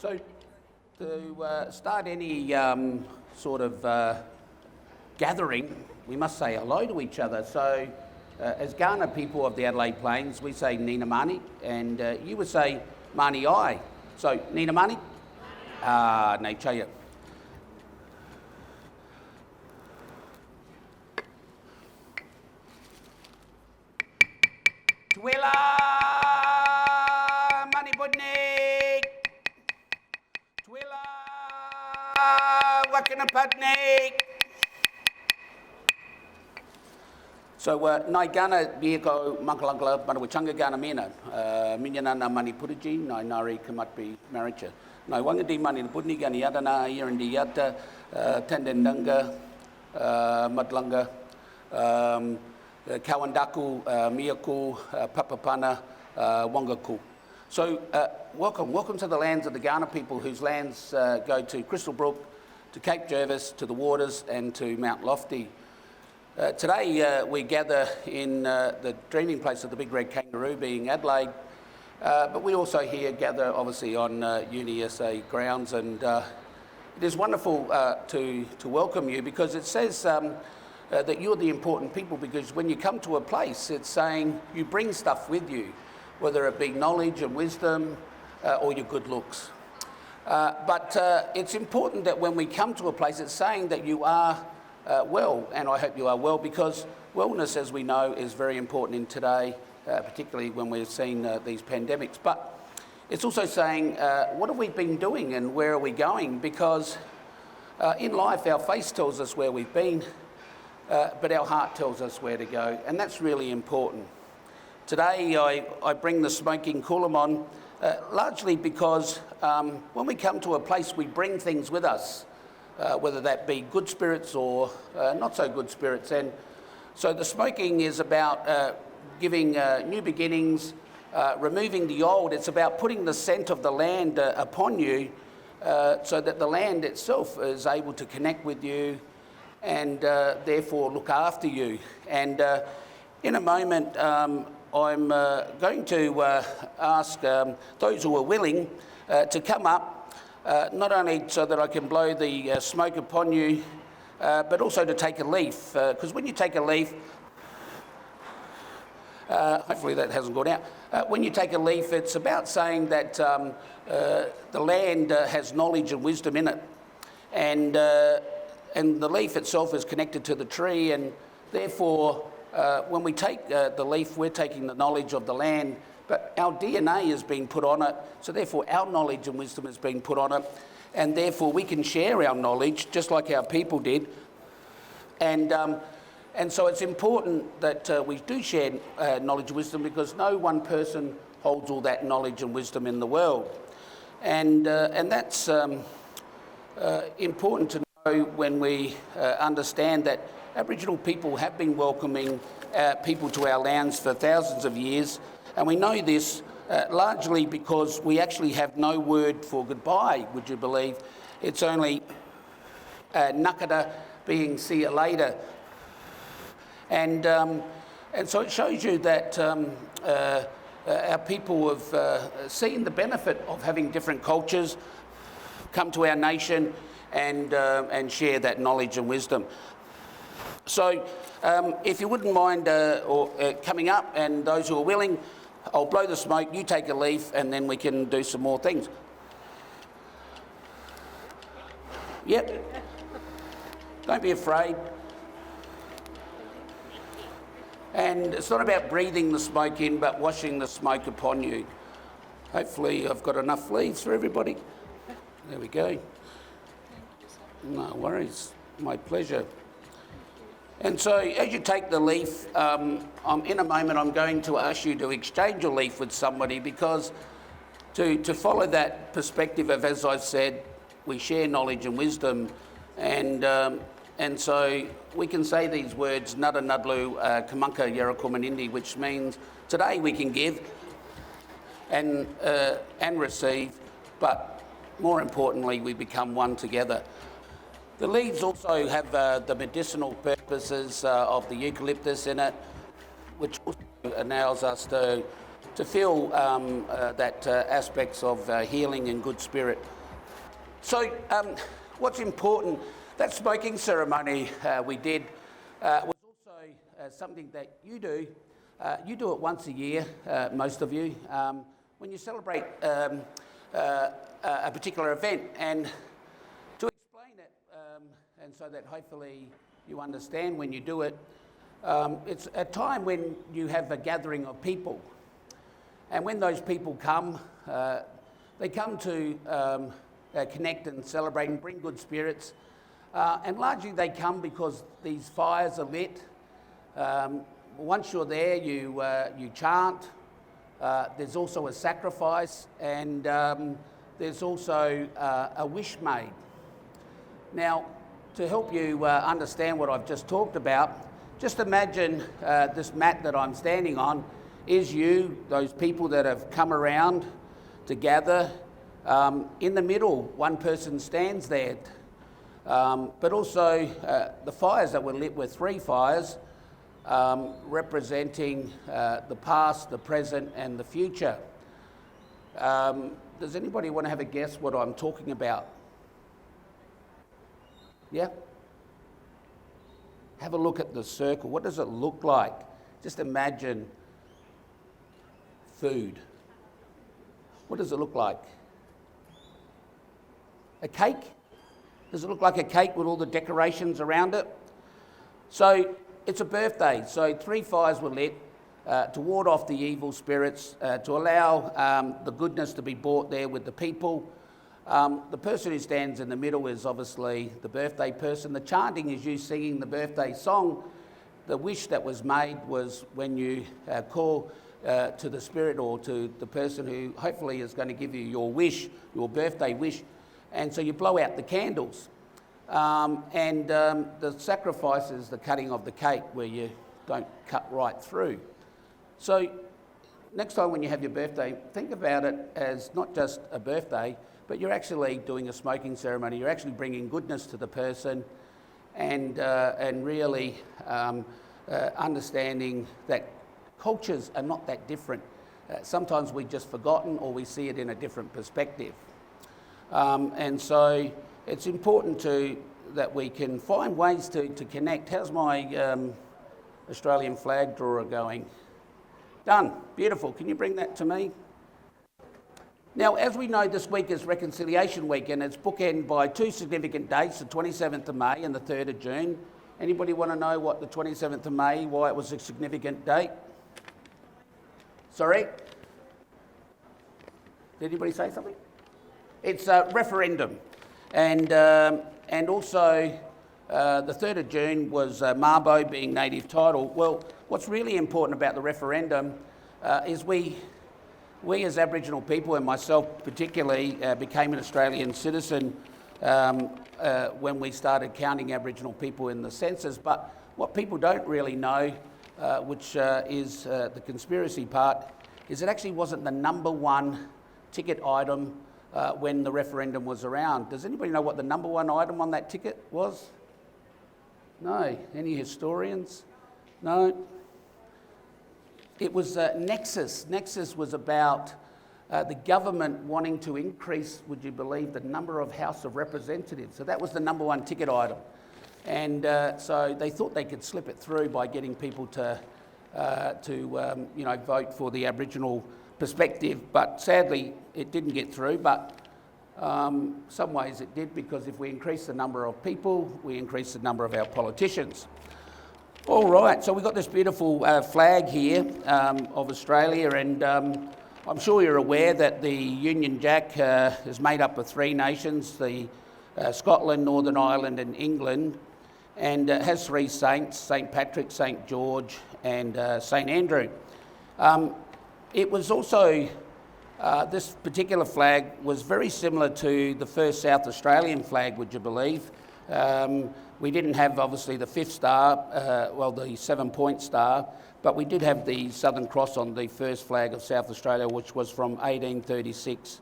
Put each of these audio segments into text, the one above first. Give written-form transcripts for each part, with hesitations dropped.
So, to start any sort of gathering, we must say hello to each other. So, as Kaurna people of the Adelaide Plains, we say Nina Mani, and you would say Mani I. So, Nina Mani? Nei chaya. Tuela Mani Budnik. Tuela Wakanapatnik. So, nai gana bieko mankalangla manawachanga gana mina. Minyana na mani puriji, nai nari kamatbi maricha. Nai wangadi mani pudni gani yadana, irindi yata, tendendanga, madlanga, kawandaku, miyaku, papapana, wangaku. So, welcome to the lands of the Kaurna people, whose lands go to Crystal Brook, to Cape Jervis, to the Waters, and to Mount Lofty. Today we gather in the dreaming place of the Big Red Kangaroo, being Adelaide, but we also here gather obviously on UniSA grounds, and it is wonderful to welcome you, because it says that you're the important people, because when you come to a place, it's saying you bring stuff with you, whether it be knowledge and wisdom or your good looks. But it's important that when we come to a place, it's saying that you are well, and I hope you are well, because wellness, as we know, is very important in today, particularly when we're seeing these pandemics. But it's also saying, what have we been doing and where are we going? Because in life, our face tells us where we've been, but our heart tells us where to go, and that's really important. Today, I bring the smoking kulamon largely because when we come to a place, we bring things with us. Whether that be good spirits or not so good spirits. And so the smoking is about giving new beginnings, removing the old. It's about putting the scent of the land upon you so that the land itself is able to connect with you and therefore look after you. And in a moment, I'm going to ask those who are willing to come up, not only so that I can blow the smoke upon you, but also to take a leaf. Because when you take a leaf, hopefully that hasn't gone out. When you take a leaf, it's about saying that the land has knowledge and wisdom in it. And the leaf itself is connected to the tree, and therefore, when we take the leaf, we're taking the knowledge of the land, but our DNA has been put on it, so therefore our knowledge and wisdom has been put on it, and therefore we can share our knowledge just like our people did. And so it's important that we do share knowledge and wisdom, because no one person holds all that knowledge and wisdom in the world. And that's important to know when we understand that Aboriginal people have been welcoming people to our lands for thousands of years. And we know this largely because we actually have no word for goodbye, would you believe? It's only nakada, being see you later. And so it shows you that our people have seen the benefit of having different cultures come to our nation and share that knowledge and wisdom. So if you wouldn't mind coming up, and those who are willing, I'll blow the smoke, you take a leaf, and then we can do some more things. Yep. Don't be afraid. And it's not about breathing the smoke in, but washing the smoke upon you. Hopefully I've got enough leaves for everybody. There we go. No worries. My pleasure. And so as you take the leaf, in a moment I'm going to ask you to exchange a leaf with somebody, because to follow that perspective of, as I've said, we share knowledge and wisdom, and so we can say these words, Nada Nudlu Kamunka Yarakumanindi, which means today we can give and receive, but more importantly we become one together. The leaves also have the medicinal purposes of the eucalyptus in it, which also allows us to to feel that aspects of healing and good spirit. So what's important, that smoking ceremony we did was also something that you do. You do it once a year, most of you, when you celebrate a particular event. And to explain it, and so that hopefully you understand when you do it, it's a time when you have a gathering of people. And when those people come, they come to connect and celebrate and bring good spirits. And largely they come because these fires are lit. Once you're there, you chant. There's also a sacrifice, and there's also a wish made. Now, to help you understand what I've just talked about, just imagine this mat that I'm standing on is you, those people that have come around to gather. In the middle, one person stands there. But also the fires that were lit were 3 fires, representing the past, the present, and the future. Does anybody want to have a guess what I'm talking about? Yeah? Have a look at the circle. What does it look like? Just imagine food. What does it look like? A cake? Does it look like a cake with all the decorations around it? So it's a birthday. So 3 fires were lit to ward off the evil spirits, to allow the goodness to be brought there with the people. The person who stands in the middle is obviously the birthday person. The chanting is you singing the birthday song. The wish that was made was when you call to the spirit or to the person who hopefully is going to give you your wish, your birthday wish. And so you blow out the candles. The sacrifice is the cutting of the cake, where you don't cut right through. So next time when you have your birthday, think about it as not just a birthday, but you're actually doing a smoking ceremony. You're actually bringing goodness to the person, and really understanding that cultures are not that different. Sometimes we've just forgotten, or we see it in a different perspective. And so it's important that we can find ways to connect. How's my Australian flag drawer going? Done. Beautiful. Can you bring that to me? Now, as we know, this week is Reconciliation Week, and it's bookended by 2 significant dates, the 27th of May and the 3rd of June. Anybody want to know what the 27th of May, why it was a significant date? Sorry? Did anybody say something? It's a referendum, and also the 3rd of June was Mabo being native title. Well, what's really important about the referendum is we as Aboriginal people, and myself particularly, became an Australian citizen when we started counting Aboriginal people in the census. But what people don't really know, which is the conspiracy part, is it actually wasn't the number 1 ticket item when the referendum was around. Does anybody know what the number 1 item on that ticket was? No. Any historians? No. It was Nexus. Nexus was about the government wanting to increase, would you believe, the number of House of Representatives. So that was the number 1 ticket item. And so they thought they could slip it through by getting people to vote for the Aboriginal perspective. But sadly, it didn't get through. But some ways it did, because if we increase the number of people, we increase the number of our politicians. All right, so we've got this beautiful flag here of Australia, and I'm sure you're aware that the Union Jack is made up of 3 nations, the Scotland, Northern Ireland and England, and has 3 saints, St Patrick, St George and St Andrew. It was also, this particular flag was very similar to the first South Australian flag, would you believe? We didn't have, obviously, the 5th star, the 7-point star, but we did have the Southern Cross on the first flag of South Australia, which was from 1836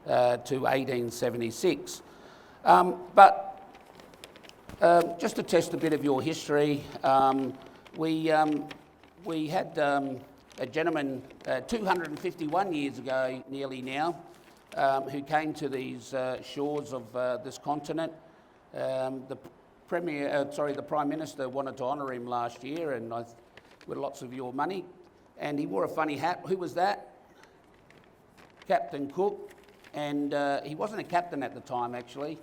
to 1876. Just to test a bit of your history, we had a gentleman 251 years ago, nearly now, who came to these shores of this continent. The Prime Minister wanted to honour him last year, and with lots of your money, and he wore a funny hat. Who was that? Captain Cook, and he wasn't a captain at the time actually,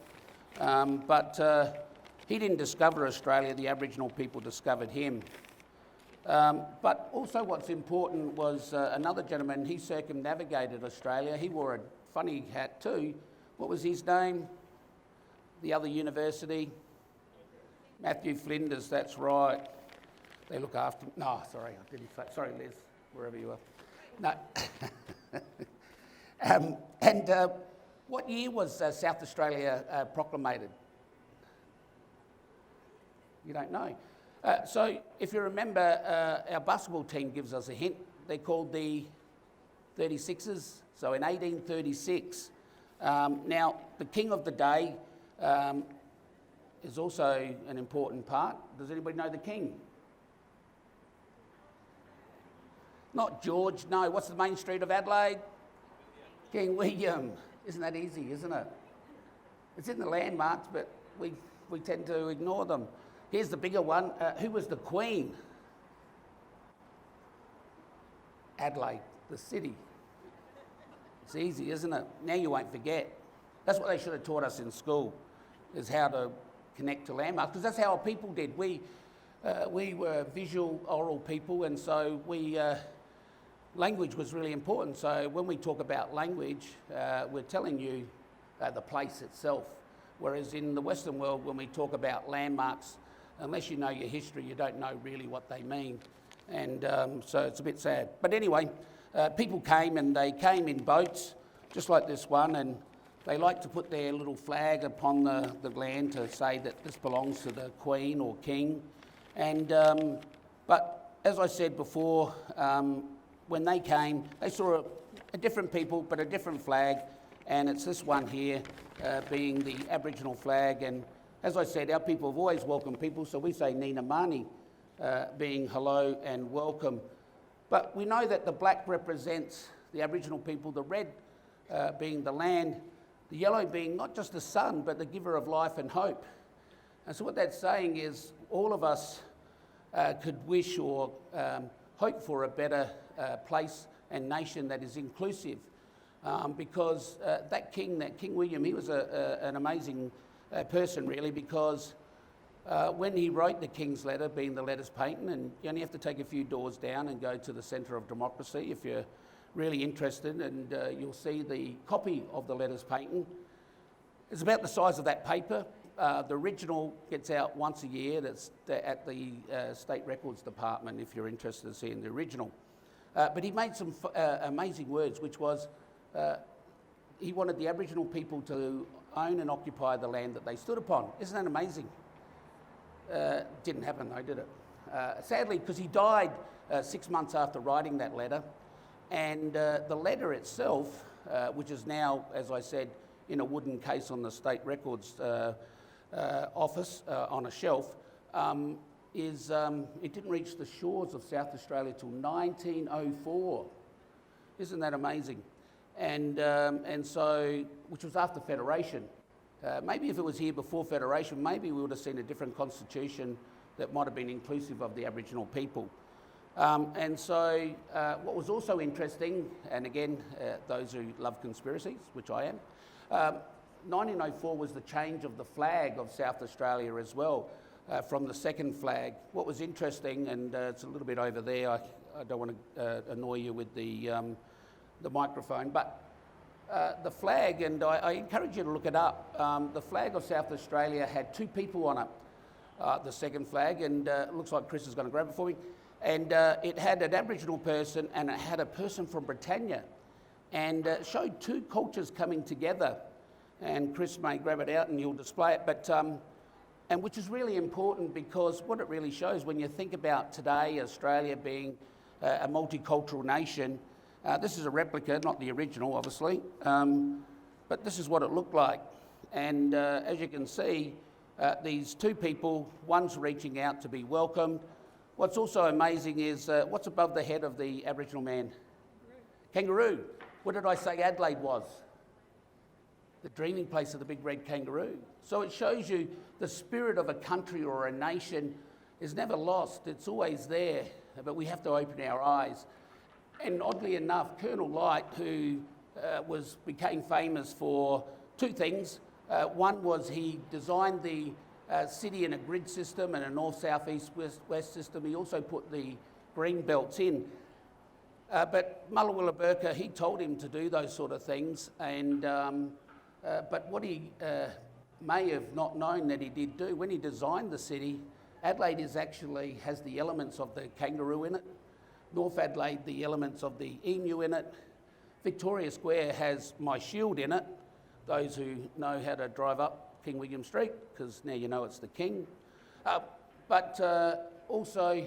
but he didn't discover Australia, the Aboriginal people discovered him. But also what's important was another gentleman, he circumnavigated Australia. He wore a funny hat too. What was his name? The other university? Matthew Flinders, that's right. They look after him. No, sorry, I didn't say. Sorry, Liz, wherever you are. No. What year was South Australia proclamated? You don't know. So if you remember, our basketball team gives us a hint. They're called the 36ers. So in 1836, now the king of the day is also an important part. Does anybody know the king? Not George, no. What's the main street of Adelaide? King William. Isn't that easy, isn't it? It's in the landmarks, but we tend to ignore them. Here's the bigger one. Who was the Queen? Adelaide, the city. It's easy, isn't it? Now you won't forget. That's what they should have taught us in school, is how to connect to landmarks, because that's how our people did. We were visual, oral people, and so language was really important. So when we talk about language, we're telling you the place itself. Whereas in the Western world, when we talk about landmarks, unless you know your history, you don't know really what they mean. And so it's a bit sad. But anyway, people came, and they came in boats, just like this one, and they like to put their little flag upon the land to say that this belongs to the Queen or King. And but as I said before, when they came, they saw a different people, but a different flag, and it's this one here, being the Aboriginal flag. And as I said, our people have always welcomed people, so we say Nina Mani, being hello and welcome. But we know that the black represents the Aboriginal people, the red being the land, the yellow being not just the sun, but the giver of life and hope. And so what that's saying is all of us could wish or hope for a better place and nation that is inclusive, because that King William, he was an amazing person really, because when he wrote the King's Letter, being the letters patent, and you only have to take a few doors down and go to the Centre of Democracy if you're really interested, and you'll see the copy of the letters patent. It's about the size of that paper. The original gets out once a year. That's at the State Records Department if you're interested in seeing the original. But he made some amazing words, which was he wanted the Aboriginal people to own and occupy the land that they stood upon. Isn't that amazing? Didn't happen though, did it? Sadly, because he died 6 months after writing that letter, and the letter itself, which is now, as I said, in a wooden case on the State Records office on a shelf, it didn't reach the shores of South Australia till 1904. Isn't that amazing? And so, which was after Federation. Maybe if it was here before Federation, maybe we would have seen a different constitution that might have been inclusive of the Aboriginal people. And so what was also interesting, and again, those who love conspiracies, which I am, 1904 was the change of the flag of South Australia as well, from the second flag. What was interesting, and it's a little bit over there, I don't want to annoy you with the microphone, but the flag, and I encourage you to look it up, the flag of South Australia had two people on it, the second flag, and it looks like Chris is going to grab it for me, and it had an Aboriginal person and it had a person from Britannia, and showed two cultures coming together. And Chris may grab it out and you'll display it, but and which is really important, because what it really shows when you think about today, Australia being a multicultural nation, this is a replica, not the original obviously, but this is what it looked like. And as you can see, these two people, one's reaching out to be welcomed. What's also amazing is what's above the head of the Aboriginal man? Kangaroo. What did I say Adelaide was? The dreaming place of the big red kangaroo. So it shows you the spirit of a country or a nation is never lost. It's always there, but we have to open our eyes. And oddly enough, Colonel Light, who became famous for two things. One was he designed the city in a grid system and a north, south, east, west system. He also put the green belts in. But Mullawilla Burka, he told him to do those sort of things. And but what he may have not known that he did do, when he designed the city, Adelaide has the elements of the kangaroo in it. North Adelaide, the elements of the emu in it. Victoria Square has my shield in it. Those who know how to drive up King William Street, because now you know it's the king. But also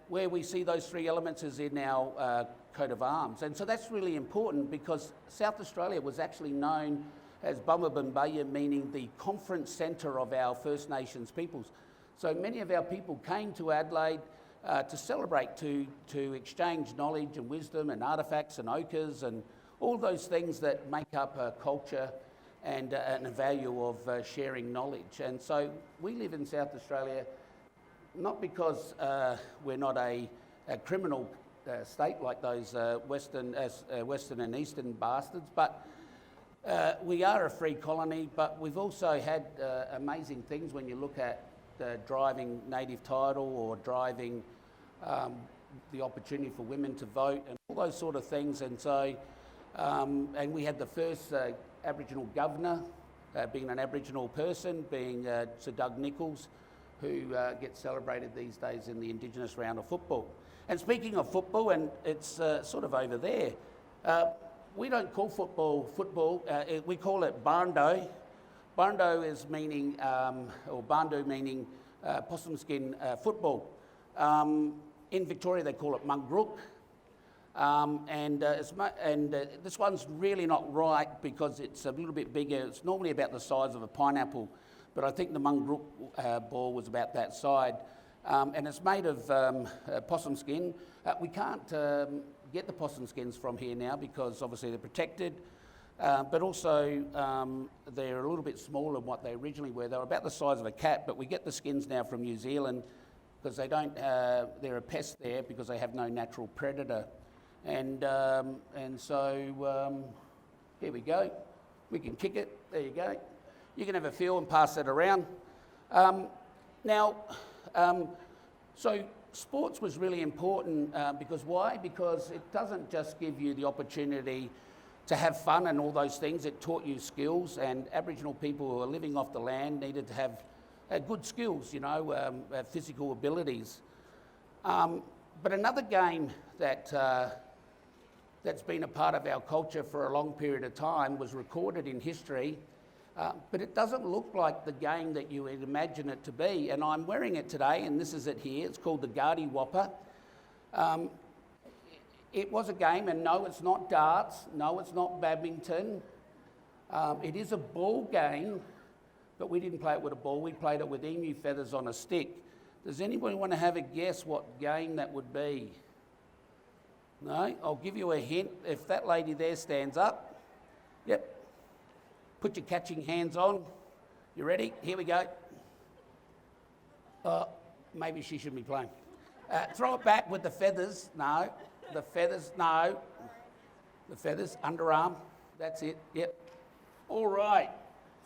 where we see those three elements is in our coat of arms. And so that's really important because South Australia was actually known as Bumabumbunya, meaning the conference centre of our First Nations peoples. So many of our people came to Adelaide to celebrate, to exchange knowledge and wisdom and artefacts and ochres and all those things that make up a culture and a value of sharing knowledge. And so we live in South Australia not because we're not a criminal state like those Western and Eastern bastards, but we are a free colony, but we've also had amazing things when you look at driving native title or driving the opportunity for women to vote and all those sort of things. And so, and we had the first Aboriginal governor, being an Aboriginal person, being Sir Doug Nicholls, who gets celebrated these days in the Indigenous round of football. And speaking of football, and it's sort of over there, we don't call football, we call it barndo. Barndo is meaning, or bandu meaning possum skin football. In Victoria they call it mungrook. This one's really not right because it's a little bit bigger. It's normally about the size of a pineapple, but I think the mungrook ball was about that size. And it's made of possum skin. We can't get the possum skins from here now because obviously they're protected, but also they're a little bit smaller than what they originally were. They were about the size of a cat, but we get the skins now from New Zealand because they don't, they're a pest there because they have no natural predator. And so here we go. We can kick it. There you go. You can have a feel and pass that around. So sports was really important because why? Because it doesn't just give you the opportunity to have fun and all those things. It taught you skills, and Aboriginal people who are living off the land needed to have good skills, you know, physical abilities. But another game that that's been a part of our culture for a long period of time was recorded in history, but it doesn't look like the game that you would imagine it to be. And I'm wearing it today, and this is it here. It's called the Gardy Whopper. It was a game, and no, it's not darts. No, it's not badminton. It is a ball game, but we didn't play it with a ball. We played it with emu feathers on a stick. Does anybody want to have a guess what game that would be? No? I'll give you a hint. If that lady there stands up, yep. Put your catching hands on. You ready? Here we go. Maybe she shouldn't be playing. Throw it back with the feathers. No. The feathers, no. The feathers, underarm. That's it. Yep. All right.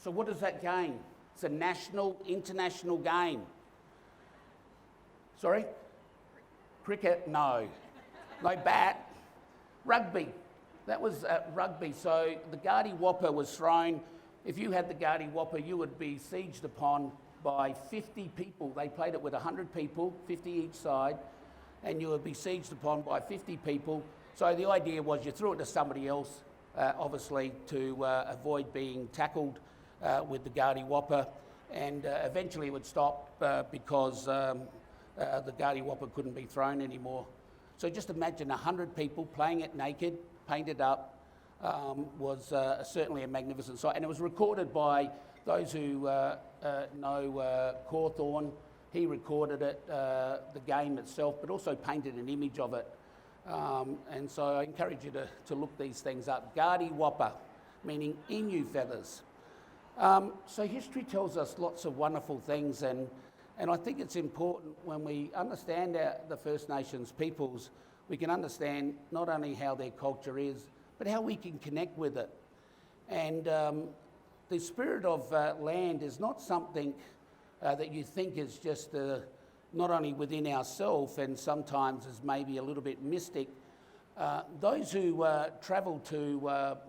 So what is that game? It's a national, international game. Sorry? Cricket? No. No bat. Rugby. That was rugby. So the Gardy Whopper was thrown. If you had the Gardy Whopper, you would be sieged upon by 50 people. They played it with 100 people, 50 each side, and you would be sieged upon by 50 people. So the idea was you threw it to somebody else, obviously, to avoid being tackled with the Gardy Whopper, and eventually it would stop because the Gardy Whopper couldn't be thrown anymore. So just imagine 100 people playing it naked, painted up, was certainly a magnificent sight. And it was recorded by those who know Cawthorne, he recorded it, the game itself, but also painted an image of it. And so I encourage you to look these things up. Gardi Whopper, meaning emu feathers. So history tells us lots of wonderful things, and I think it's important when we understand the First Nations peoples, we can understand not only how their culture is, but how we can connect with it. And the spirit of land is not something that you think is just not only within ourselves and sometimes is maybe a little bit mystic. Those who travel to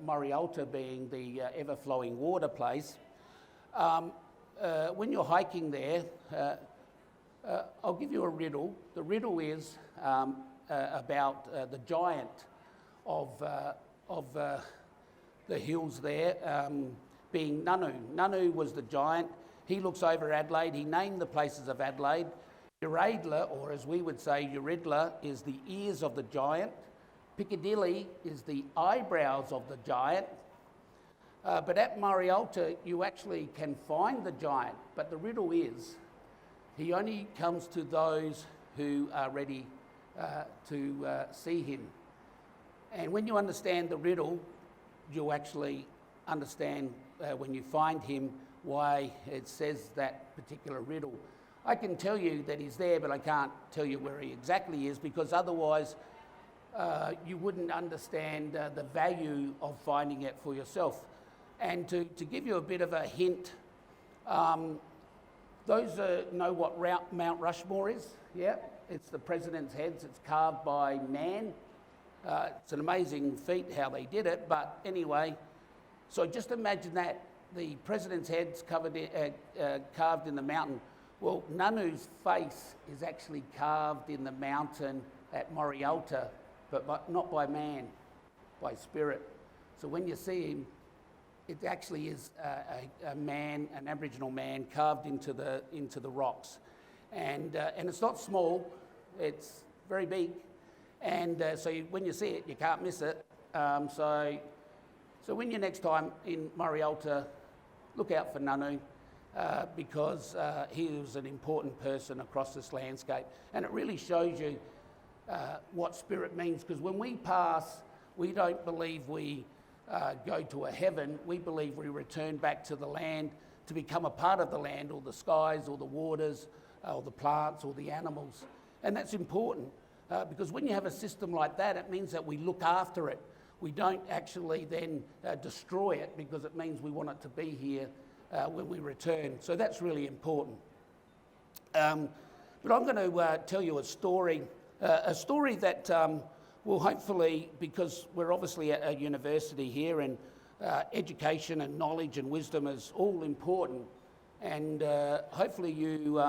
Morialta, being the ever-flowing water place, when you're hiking there, I'll give you a riddle. The riddle is about the giant of the hills there, being Nunu. Nunu was the giant. He looks over Adelaide. He named the places of Adelaide. Uradla, or as we would say, Uridla, is the ears of the giant. Piccadilly is the eyebrows of the giant. But at Morialta, you actually can find the giant. But the riddle is, he only comes to those who are ready to see him. And when you understand the riddle, you'll actually understand when you find him why it says that particular riddle. I can tell you that he's there, but I can't tell you where he exactly is, because otherwise you wouldn't understand the value of finding it for yourself. And to give you a bit of a hint, those know what Mount Rushmore is? Yeah, it's the president's heads. It's carved by man. It's an amazing feat how they did it, but anyway, so just imagine that, the president's head's carved in the mountain. Well, Nanu's face is actually carved in the mountain at Morialta, but not by man, by spirit. So when you see him, it actually is a man, an Aboriginal man, carved into the rocks, and it's not small; it's very big, and so when you see it, you can't miss it. So when you're next time in Morialta, look out for Nanu, because he was an important person across this landscape, and it really shows you what spirit means. Because when we pass, we don't believe we go to a heaven. We believe we return back to the land to become a part of the land, or the skies, or the waters, or the plants, or the animals. And that's important, because when you have a system like that, it means that we look after it. We don't actually then destroy it, because it means we want it to be here when we return. So that's really important. But I'm going to tell you a story that will hopefully, because we're obviously at a university here, and education and knowledge and wisdom is all important, and hopefully you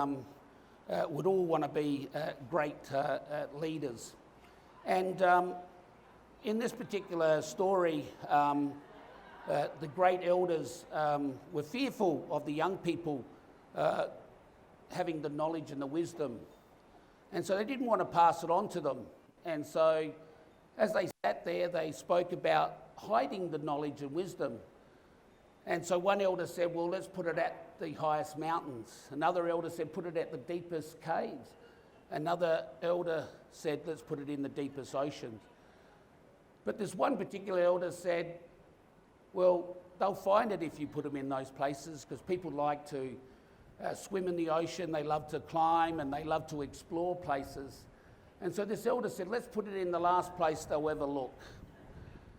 would all want to be great leaders. And in this particular story, the great elders were fearful of the young people having the knowledge and the wisdom. And so they didn't want to pass it on to them. And so as they sat there, they spoke about hiding the knowledge and wisdom. And so one elder said, well, let's put it at the highest mountains. Another elder said, put it at the deepest caves. Another elder said, let's put it in the deepest oceans. But this one particular elder said, well, they'll find it if you put them in those places, because people like to swim in the ocean, they love to climb, and they love to explore places. And so this elder said, let's put it in the last place they'll ever look.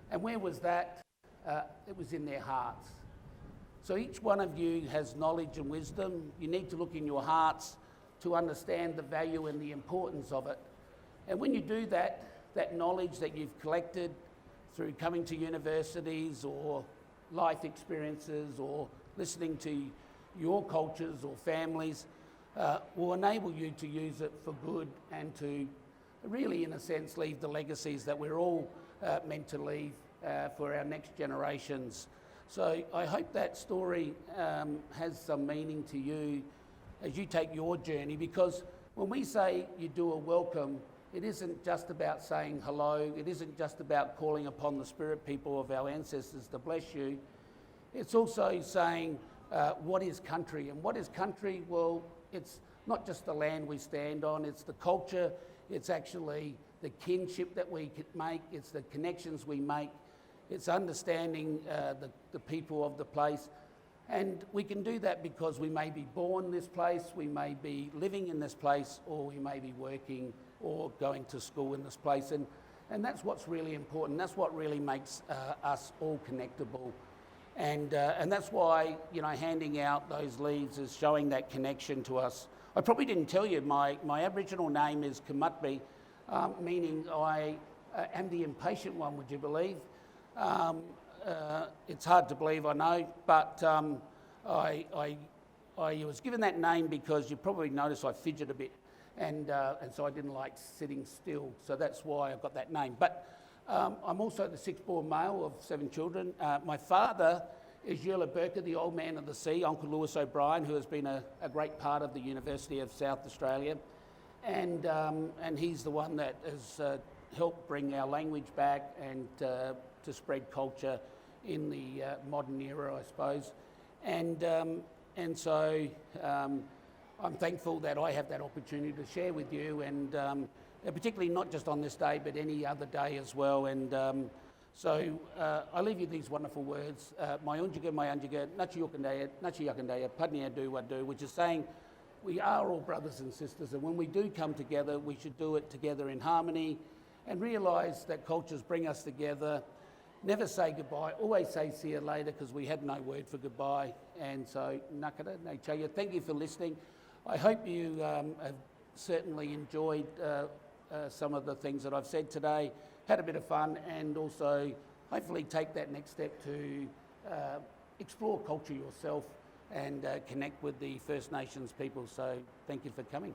And where was that? It was in their hearts. So each one of you has knowledge and wisdom. You need to look in your hearts to understand the value and the importance of it. And when you do that, that knowledge that you've collected through coming to universities or life experiences or listening to your cultures or families will enable you to use it for good, and to really, in a sense, leave the legacies that we're all meant to leave for our next generations. So I hope that story has some meaning to you as you take your journey, because when we say you do a welcome, it isn't just about saying hello. It isn't just about calling upon the spirit people of our ancestors to bless you. It's also saying, what is country? And what is country? Well, it's not just the land we stand on, it's the culture, it's actually the kinship that we make, it's the connections we make, it's understanding the people of the place. And we can do that because we may be born in this place, we may be living in this place, or we may be working or going to school in this place. And that's what's really important. That's what really makes us all connectable. And that's why, you know, handing out those leads is showing that connection to us. I probably didn't tell you, my Aboriginal name is Kamatbi, meaning I am the impatient one, would you believe? It's hard to believe, I know, but I was given that name because you probably noticed I fidget a bit, and so I didn't like sitting still, so that's why I got that name. But I'm also the sixth-born male of 7 children. My father is Yula Burker, the old man of the sea, Uncle Lewis O'Brien, who has been a great part of the University of South Australia, and he's the one that has helped bring our language back and to spread culture in the modern era, I suppose. And so I'm thankful that I have that opportunity to share with you, and particularly not just on this day, but any other day as well. And so I leave you these wonderful words, my unjiga, nachi yakandaya, padnia do wadu, which is saying we are all brothers and sisters, and when we do come together, we should do it together in harmony and realise that cultures bring us together. Never say goodbye, always say see you later, because we had no word for goodbye. And so, nakara, nechaya, thank you for listening. I hope you have certainly enjoyed some of the things that I've said today, had a bit of fun, and also hopefully take that next step to explore culture yourself and connect with the First Nations people. So thank you for coming.